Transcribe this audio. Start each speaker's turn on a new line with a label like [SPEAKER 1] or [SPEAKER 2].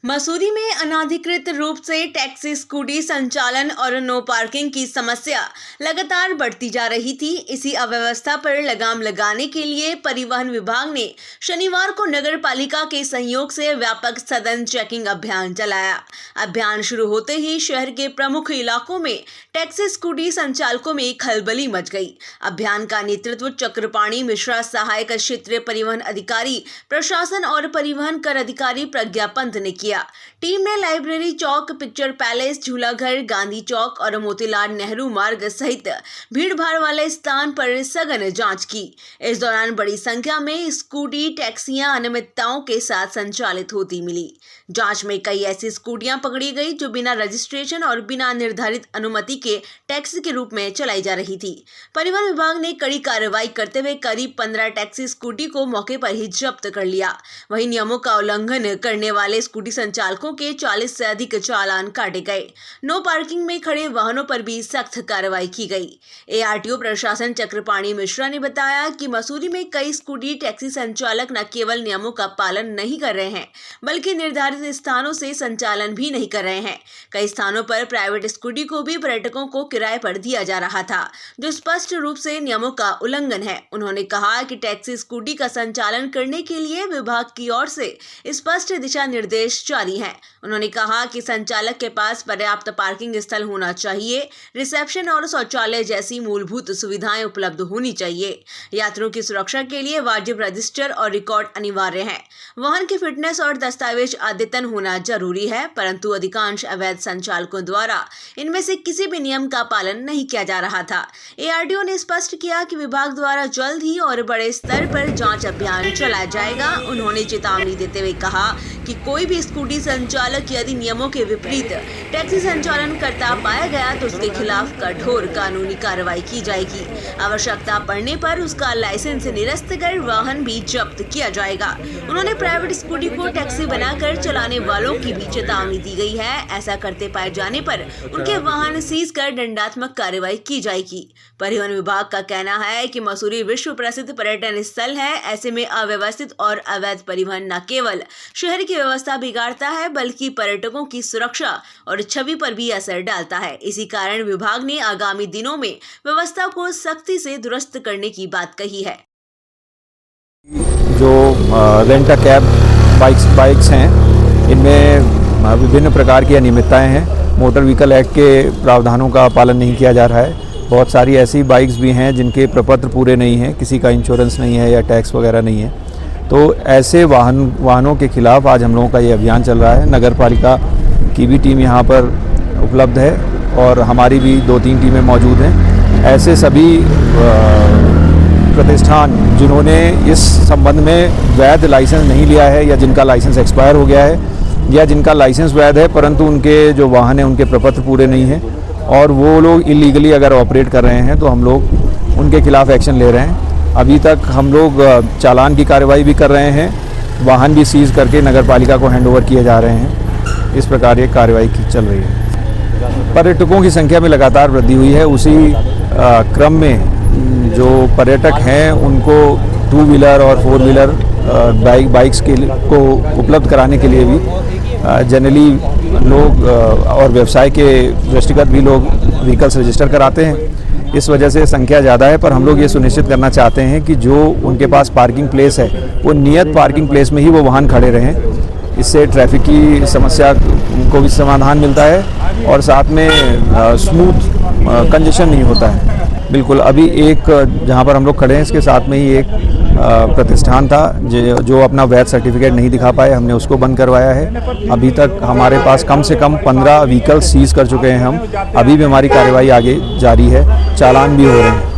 [SPEAKER 1] मसूरी में अनाधिकृत रूप से टैक्सी स्कूटी संचालन और नो पार्किंग की समस्या लगातार बढ़ती जा रही थी। इसी अव्यवस्था पर लगाम लगाने के लिए परिवहन विभाग ने शनिवार को नगर पालिका के सहयोग से व्यापक सघन चेकिंग अभियान चलाया। अभियान शुरू होते ही शहर के प्रमुख इलाकों में टैक्सी स्कूटी संचालकों में खलबली मच गई। अभियान का नेतृत्व चक्रपाणी मिश्रा, सहायक क्षेत्रीय परिवहन अधिकारी, प्रशासन और परिवहन कर अधिकारी प्रज्ञा पंत ने किया। टीम ने लाइब्रेरी चौक, पिक्चर पैलेस, झूलाघर, गांधी चौक और मोतीलाल नेहरू मार्ग सहित भीड़भाड़ वाले स्थान पर सघन जांच की। इस दौरान बड़ी संख्या में स्कूटी, टैक्सियां अनियमितताओं के साथ संचालित होती मिली। जांच में कई ऐसी स्कूटियां पकड़ी गई जो बिना रजिस्ट्रेशन और बिना निर्धारित अनुमति के टैक्सी के रूप में चलाई जा रही थी। परिवहन विभाग ने कड़ी कार्रवाई करते हुए करीब 15 टैक्सी स्कूटी को मौके पर ही जब्त कर लिया। वहीं नियमों का उल्लंघन करने वाले स्कूटी संचालकों के 40 से अधिक चालान काटे गए। नो पार्किंग में खड़े वाहनों पर भी सख्त कार्रवाई की गई। एआरटीओ प्रशासन चक्रपाणी मिश्रा ने बताया कि मसूरी में कई स्कूटी टैक्सी संचालक न केवल नियमों का पालन नहीं कर रहे हैं, बल्कि निर्धारित स्थानों से संचालन भी नहीं कर रहे हैं। कई स्थानों पर प्राइवेट स्कूटी को भी पर्यटकों को किराए पर दिया जा रहा था, जो स्पष्ट रूप से नियमों का उल्लंघन है। उन्होंने कहा कि टैक्सी स्कूटी का संचालन करने के लिए विभाग की ओर से स्पष्ट दिशा निर्देश जारी हैं। उन्होंने कहा कि संचालक के पास पर्याप्त पार्किंग स्थल होना चाहिए, रिसेप्शन और शौचालय जैसी मूलभूत सुविधाएं उपलब्ध होनी चाहिए। यात्रियों की सुरक्षा के लिए वाजिब रजिस्टर और रिकॉर्ड अनिवार्य है। वाहन की फिटनेस और दस्तावेज अद्यतन होना जरूरी है, परंतु अधिकांश अवैध संचालकों द्वारा इनमें से किसी भी नियम का पालन नहीं किया जा रहा था। एआरटीओ ने स्पष्ट किया कि विभाग द्वारा जल्द ही और बड़े स्तर पर जांच अभियान चलाया जाएगा। उन्होंने चेतावनी देते हुए कहा कि कोई भी स्कूटी संचालक यदि नियमों के विपरीत टैक्सी संचालन करता पाया गया तो उसके खिलाफ कठोर कानूनी कार्रवाई की जाएगी। आवश्यकता पड़ने पर उसका लाइसेंस निरस्त कर वाहन भी जब्त किया जाएगा। उन्होंने प्राइवेट स्कूटी को टैक्सी बनाकर चलाने वालों की भी चेतावनी दी गई है। ऐसा करते पाए जाने पर उनके वाहन सीज कर दंडात्मक कार्रवाई की जाएगी। परिवहन विभाग का कहना है कि मसूरी विश्व प्रसिद्ध पर्यटन स्थल है। ऐसे में अव्यवस्थित और अवैध परिवहन न केवल शहर की व्यवस्था बिगाड़ता है, बल्कि पर्यटकों की सुरक्षा और छवि पर भी असर डालता है। इसी कारण विभाग ने आगामी दिनों में व्यवस्था को सख्ती से दुरुस्त करने की बात कही है।
[SPEAKER 2] जो रेंट अ कैब बाइक्स हैं, इनमें विभिन्न प्रकार की अनियमितताएं हैं। मोटर व्हीकल एक्ट के प्रावधानों का पालन नहीं किया जा रहा है। बहुत सारी ऐसी बाइक्स भी हैं जिनके प्रपत्र पूरे नहीं हैं, किसी का इंश्योरेंस नहीं है या टैक्स वगैरह नहीं है। तो ऐसे वाहनों के खिलाफ आज हम लोगों का ये अभियान चल रहा है। नगर पालिका की भी टीम यहाँ पर उपलब्ध है और हमारी भी 2-3 टीमें मौजूद हैं। ऐसे सभी प्रतिष्ठान जिन्होंने इस संबंध में वैध लाइसेंस नहीं लिया है या जिनका लाइसेंस एक्सपायर हो गया है या जिनका लाइसेंस वैध है परंतु उनके जो वाहन हैं उनके प्रपत्र पूरे नहीं हैं और वो लोग इलीगली अगर ऑपरेट कर रहे हैं तो हम लोग उनके खिलाफ एक्शन ले रहे हैं। अभी तक हम लोग चालान की कार्रवाई भी कर रहे हैं, वाहन भी सीज करके नगर पालिका को हैंडओवर किए जा रहे हैं। इस प्रकार ये कार्रवाई चल रही है। पर्यटकों की संख्या में लगातार वृद्धि हुई है। उसी क्रम में जो पर्यटक हैं उनको 2 व्हीलर और 4 व्हीलर बाइक्स को उपलब्ध कराने के लिए भी जनरली लोग और व्यवसाय के दृष्टिगत भी लोग व्हीकल्स रजिस्टर कराते हैं। इस वजह से संख्या ज़्यादा है, पर हम लोग ये सुनिश्चित करना चाहते हैं कि जो उनके पास पार्किंग प्लेस है वो नियत पार्किंग प्लेस में ही वो वाहन खड़े रहें। इससे ट्रैफिक की समस्या को भी समाधान मिलता है और साथ में स्मूथ कंजेशन नहीं होता है। बिल्कुल, अभी एक जहाँ पर हम लोग खड़े हैं इसके साथ में ही एक प्रतिष्ठान था जो अपना वैध सर्टिफिकेट नहीं दिखा पाए, हमने उसको बंद करवाया है। अभी तक हमारे पास कम से कम 15 व्हीकल सीज कर चुके हैं हम। अभी भी हमारी कार्रवाई आगे जारी है, चालान भी हो रहे हैं।